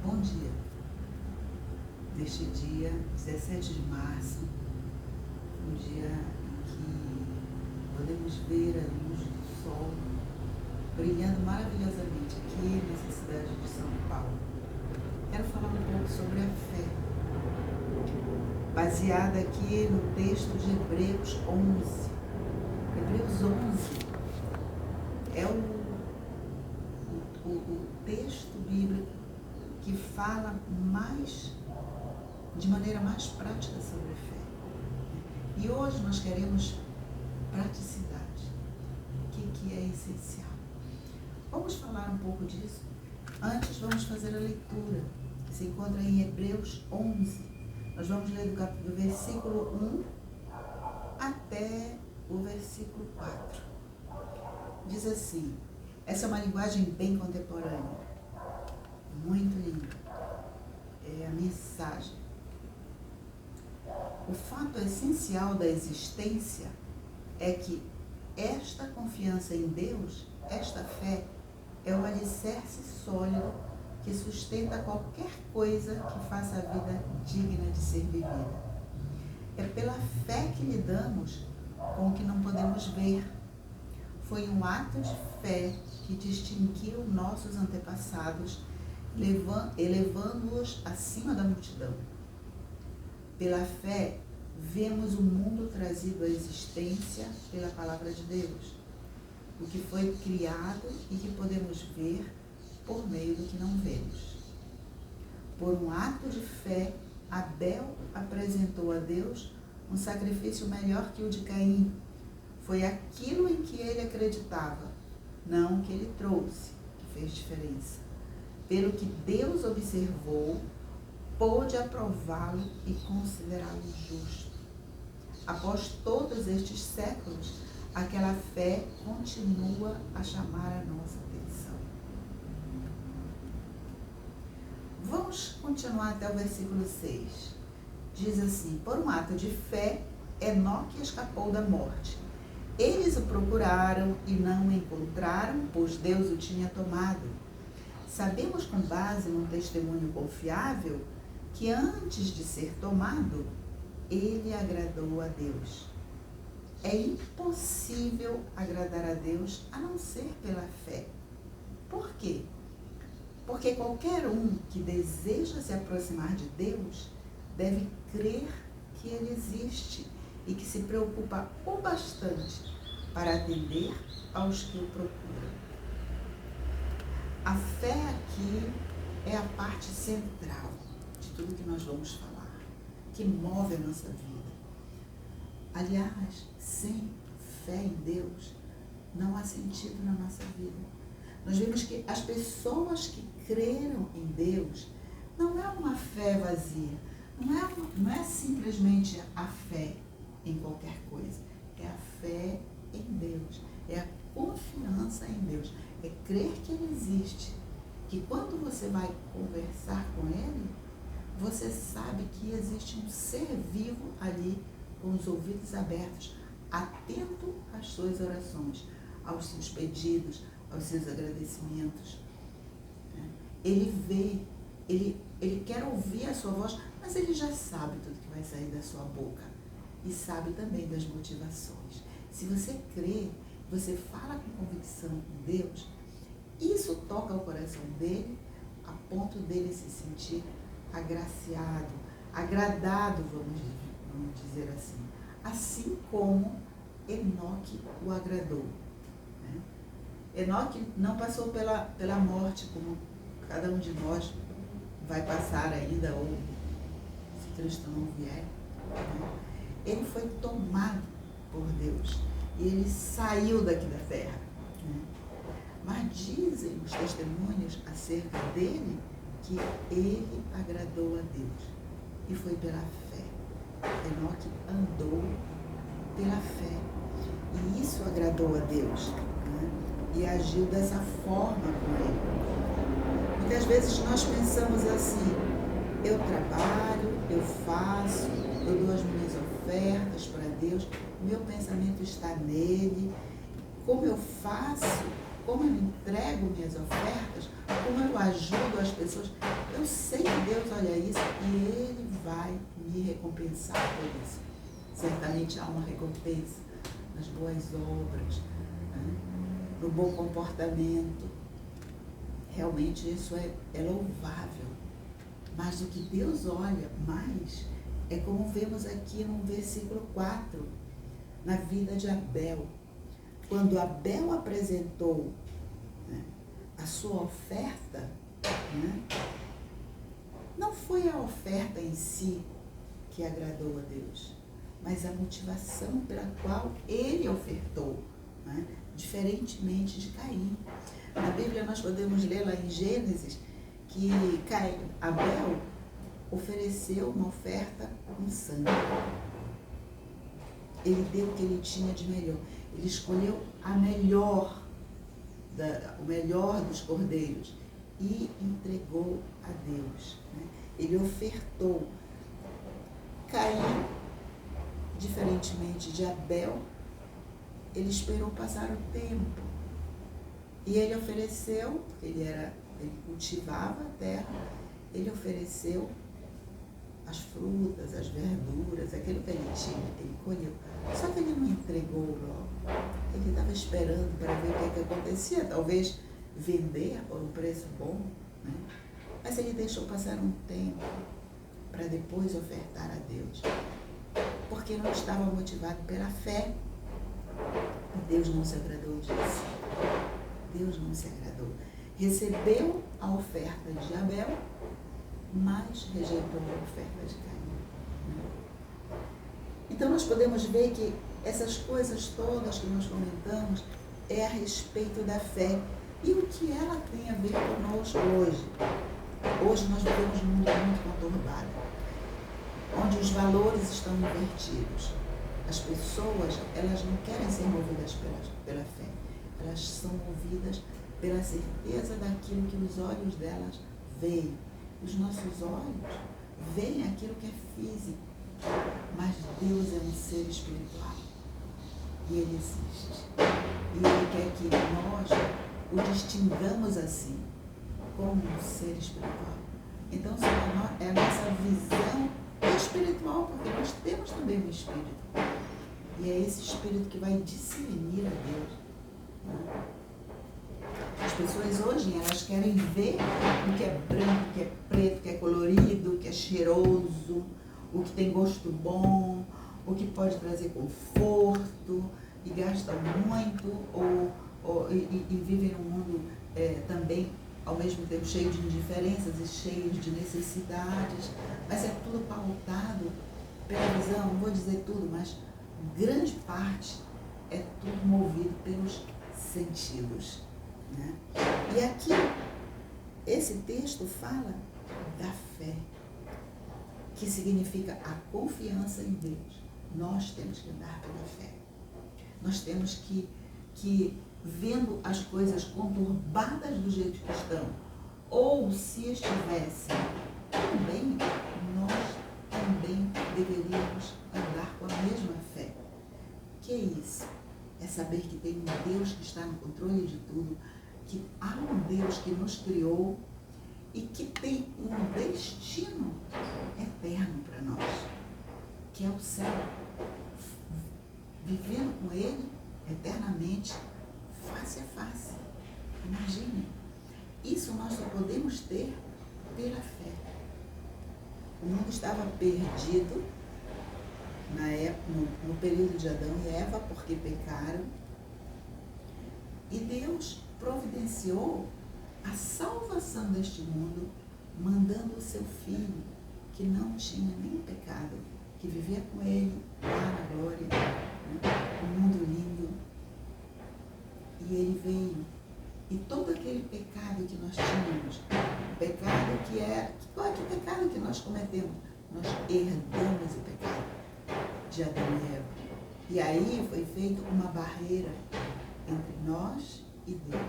Bom dia. Neste dia, 17 de março, um dia em que podemos ver a luz do sol brilhando maravilhosamente aqui nessa cidade de São Paulo. Quero falar um pouco sobre a fé, baseada aqui no texto de Hebreus 11. Hebreus 11 é o texto bíblico que fala de maneira mais prática sobre a fé. E hoje nós queremos praticidade. O que é essencial? Vamos falar um pouco disso. Antes vamos fazer a leitura, que se encontra em Hebreus 11. Nós vamos ler do versículo 1 até o versículo 4. Diz assim, essa é uma linguagem bem contemporânea, muito linda. É a mensagem. O fato essencial da existência é que esta confiança em Deus, esta fé, é o alicerce sólido que sustenta qualquer coisa que faça a vida digna de ser vivida. É pela fé que lidamos com o que não podemos ver. Foi um ato de fé que distinguiu nossos antepassados, elevando-os acima da multidão. Pela fé, vemos o mundo trazido à existência pela palavra de Deus, o que foi criado e que podemos ver por meio do que não vemos. Por um ato de fé, Abel apresentou a Deus um sacrifício melhor que o de Caim. Foi aquilo em que ele acreditava, não o que ele trouxe, que fez diferença. Pelo que Deus observou, pôde aprová-lo e considerá-lo justo. Após todos estes séculos, aquela fé continua a chamar a nossa atenção. Vamos continuar até o versículo 6. Diz assim, por um ato de fé, Enoque escapou da morte. Eles o procuraram e não o encontraram, pois Deus o tinha tomado. Sabemos com base num testemunho confiável que antes de ser tomado, ele agradou a Deus. É impossível agradar a Deus a não ser pela fé. Por quê? Porque qualquer um que deseja se aproximar de Deus deve crer que Ele existe e que se preocupa o bastante para atender aos que o procuram. A fé aqui é a parte central de tudo que nós vamos falar, que move a nossa vida. Aliás, sem fé em Deus, não há sentido na nossa vida. Nós vimos que as pessoas que creram em Deus não é uma fé vazia, não é simplesmente a fé em qualquer coisa, é a fé em Deus, é a confiança em Deus, é crer que Ele existe, que quando você vai conversar com Ele, você sabe que existe um ser vivo ali, com os ouvidos abertos, atento às suas orações, aos seus pedidos, aos seus agradecimentos. Ele vê, ele quer ouvir a sua voz, mas ele já sabe tudo que vai sair da sua boca e sabe também das motivações. Se você crê, você fala com convicção com Deus, isso toca o coração dele a ponto dele se sentir agraciado, agradado, vamos dizer assim como Enoque o agradou. Enoque não passou pela morte como cada um de nós vai passar ainda, ou se Cristo não vier. Ele foi tomado por Deus e ele saiu daqui da terra. Mas dizem os testemunhos acerca dele que ele agradou a Deus e foi pela fé. Enoque andou pela fé e isso agradou a Deus, e agiu dessa forma com ele. Muitas vezes nós pensamos assim, eu trabalho, eu faço, eu dou as minhas ofertas para Deus, meu pensamento está nele, como eu faço, como eu entrego minhas ofertas, como eu ajudo as pessoas, eu sei que Deus olha isso e Ele vai me recompensar por isso. Certamente há uma recompensa nas boas obras, né? No bom comportamento. Realmente isso é louvável. Mas o que Deus olha mais é como vemos aqui no versículo 4, na vida de Abel. Quando Abel apresentou, né, a sua oferta, né, não foi a oferta em si que agradou a Deus, mas a motivação pela qual ele ofertou, né, diferentemente de Caim. Na Bíblia nós podemos ler lá em Gênesis que Abel ofereceu uma oferta com sangue. Ele deu o que ele tinha de melhor. Ele escolheu o melhor dos cordeiros e entregou a Deus, né? Ele ofertou. Caim, diferentemente de Abel, ele esperou passar o tempo. E ele ofereceu, porque ele cultivava a terra, ele ofereceu as frutas, as verduras, aquilo que ele tinha, ele colheu. Só que ele não entregou logo. Ele estava esperando para ver o que acontecia, talvez vender por um preço bom, né? Mas ele deixou passar um tempo para depois ofertar a Deus, porque não estava motivado pela fé. Deus não se agradou disso. Deus não se agradou. Recebeu a oferta de Abel, mas rejeitou a oferta de Caim. Então nós podemos ver que essas coisas todas que nós comentamos é a respeito da fé. E o que ela tem a ver conosco hoje? Hoje nós vivemos num mundo muito conturbado, onde os valores estão invertidos. As pessoas, elas não querem ser movidas pela fé. Elas são movidas pela certeza daquilo que os olhos delas veem. Os nossos olhos veem aquilo que é físico, mas Deus é um ser espiritual. E Ele existe. E Ele quer que nós o distingamos assim, como um ser espiritual. Então, é a nossa visão espiritual, porque nós temos também um espírito. E é esse espírito que vai discernir a Deus. As pessoas hoje, elas querem ver o que é branco, o que é preto, o que é colorido, o que é cheiroso, o que tem gosto bom, o que pode trazer conforto, e gastam muito, e vivem num mundo também, ao mesmo tempo, cheio de indiferenças e cheio de necessidades, mas é tudo pautado pela visão, não vou dizer tudo, mas grande parte é tudo movido pelos sentidos, né? E aqui, esse texto fala da fé, que significa a confiança em Deus. Nós temos que andar pela fé. Nós temos que vendo as coisas conturbadas do jeito que estão, ou se estivessem também, nós também deveríamos andar com a mesma fé. O que é isso? É saber que tem um Deus que está no controle de tudo, que há um Deus que nos criou e que tem um destino eterno para nós, que é o céu. Vivendo com Ele eternamente, face a face. Imagine, isso nós só podemos ter pela fé. O mundo estava perdido na época, no período de Adão e Eva, porque pecaram, e Deus providenciou a salvação deste mundo, mandando o seu Filho, que não tinha nenhum pecado, que vivia com Ele lá na glória, um mundo lindo. E Ele veio, e todo aquele pecado que nós tínhamos, pecado que é, qual é o pecado que nós cometemos? Nós herdamos o pecado de Adão e Eva. E aí foi feita uma barreira entre nós e Deus.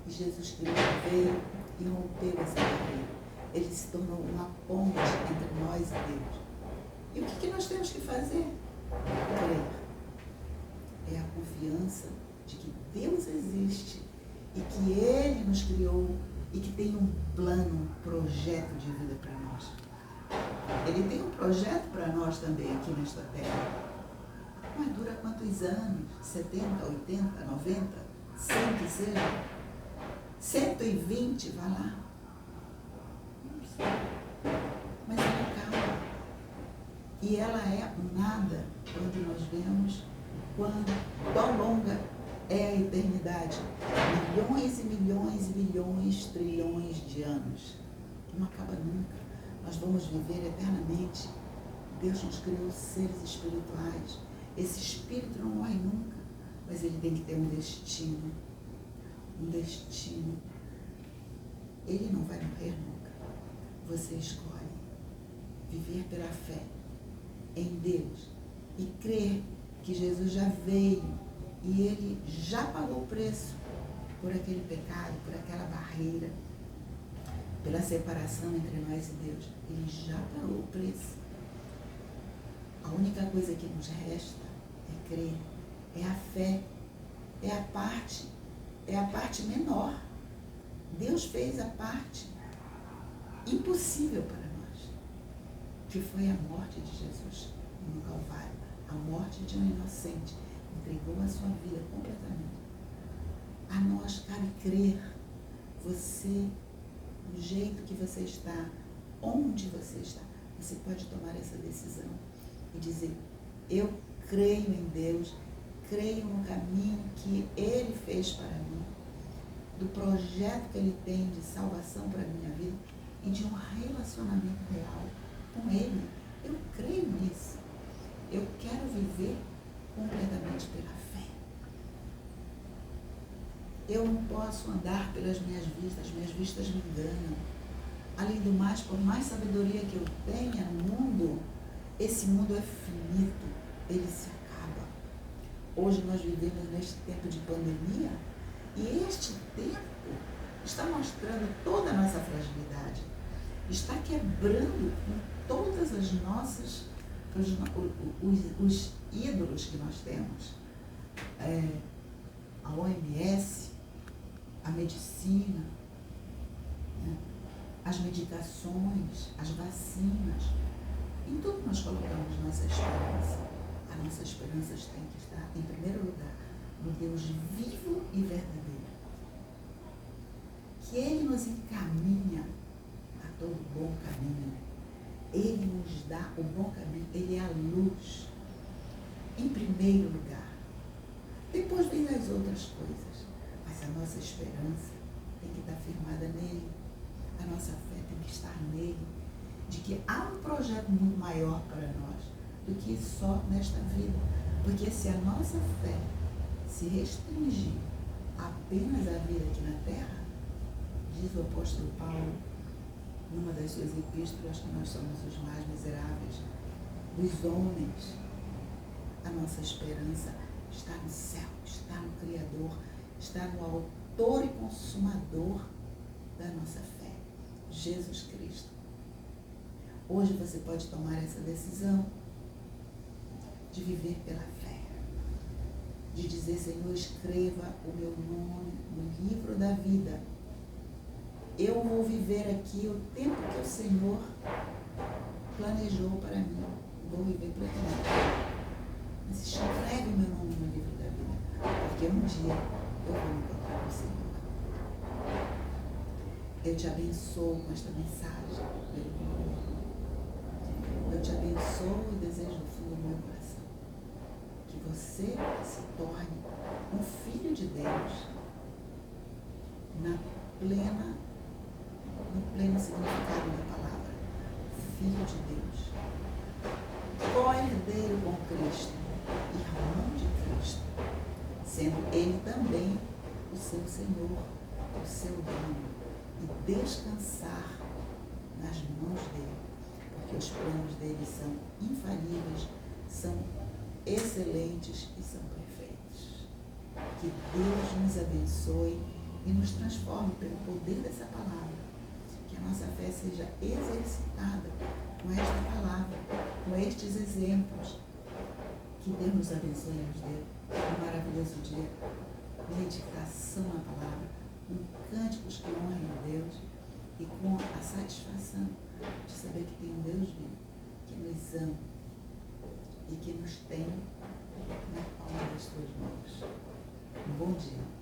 E Jesus Cristo veio e rompeu essa barreira. Ele se tornou uma ponte entre nós e Deus. E o que nós temos que fazer? Crer. É a confiança de que Deus existe e que Ele nos criou e que tem um plano, um projeto de vida para nós. Ele tem um projeto para nós também aqui nesta terra. Mas dura quantos anos? 70, 80, 90, 100 que seja? 120, vai lá. Não sei. Mas ela acaba. E ela é nada quando nós vemos quão longa é a eternidade. Milhões e milhões e bilhões, trilhões de anos. Não acaba nunca. Nós vamos viver eternamente. Deus nos criou seres espirituais. Esse espírito não morre nunca, mas ele tem que ter um destino. Um destino. Ele não vai morrer nunca. Você escolhe viver pela fé em Deus e crer que Jesus já veio e Ele já pagou o preço por aquele pecado, por aquela barreira, pela separação entre nós e Deus. Ele já pagou o preço. A única coisa que nos resta é crer, é a fé, é a parte menor. Deus fez a parte impossível para nós, que foi a morte de Jesus no Calvário, a morte de um inocente. Entregou a sua vida completamente. A nós cabe crer. Você, do jeito que você está, onde você está, você pode tomar essa decisão e dizer: eu creio em Deus, creio no caminho que Ele fez para mim, do projeto que Ele tem de salvação para a minha vida e de um relacionamento real com Ele. Eu creio nisso. Eu quero viver completamente pela fé. Eu não posso andar pelas minhas vistas, as minhas vistas me enganam. Além do mais, por mais sabedoria que eu tenha no mundo, esse mundo é finito, ele se acaba. Hoje nós vivemos neste tempo de pandemia e este tempo está mostrando toda a nossa fragilidade, está quebrando com todas as nossas, os ídolos que nós temos. A OMS, a medicina, né? As medicações, as vacinas, em tudo nós colocamos nossa esperança. A nossa esperança tem que estar, em primeiro lugar, no Deus vivo e verdadeiro. Que Ele nos encaminha a todo bom caminho. Ele nos dá o bom caminho, Ele é a luz, em primeiro lugar. Depois vem as outras coisas, mas a nossa esperança tem que estar firmada nele. A nossa fé tem que estar nele, de que há um projeto muito maior para nós do que só nesta vida. Porque se a nossa fé se restringir apenas à vida aqui na terra, diz o apóstolo Paulo, numa das suas epístolas, que nós somos os mais miseráveis dos homens. A nossa esperança está no céu, está no Criador, está no autor e consumador da nossa fé, Jesus Cristo. Hoje você pode tomar essa decisão de viver pela fé, de dizer: Senhor, escreva o meu nome no livro da vida. Eu vou viver aqui o tempo que o Senhor planejou para mim. Vou viver plenamente. Mas escreve o meu nome no livro da vida, porque um dia eu vou me encontrar com o Senhor. Eu te abençoo com esta mensagem, meu irmão. Eu te abençoo e desejo do fundo do meu coração que você se torne um filho de Deus no pleno significado da palavra. Filho de Deus, co-herdeiro com Cristo, irmão de Cristo, sendo Ele também o seu Senhor, o seu dono, e descansar nas mãos dele, porque os planos dele são infalíveis, são excelentes e são perfeitos. Que Deus nos abençoe e nos transforme pelo poder dessa palavra. Que a nossa fé seja exercitada com esta palavra, com estes exemplos. Que Deus nos abençoe e nos dê um maravilhoso dia. Meditação na palavra, com cânticos que honrem a Deus e com a satisfação de saber que tem um Deus vivo, que nos ama e que nos tem na palma das suas mãos. Um bom dia.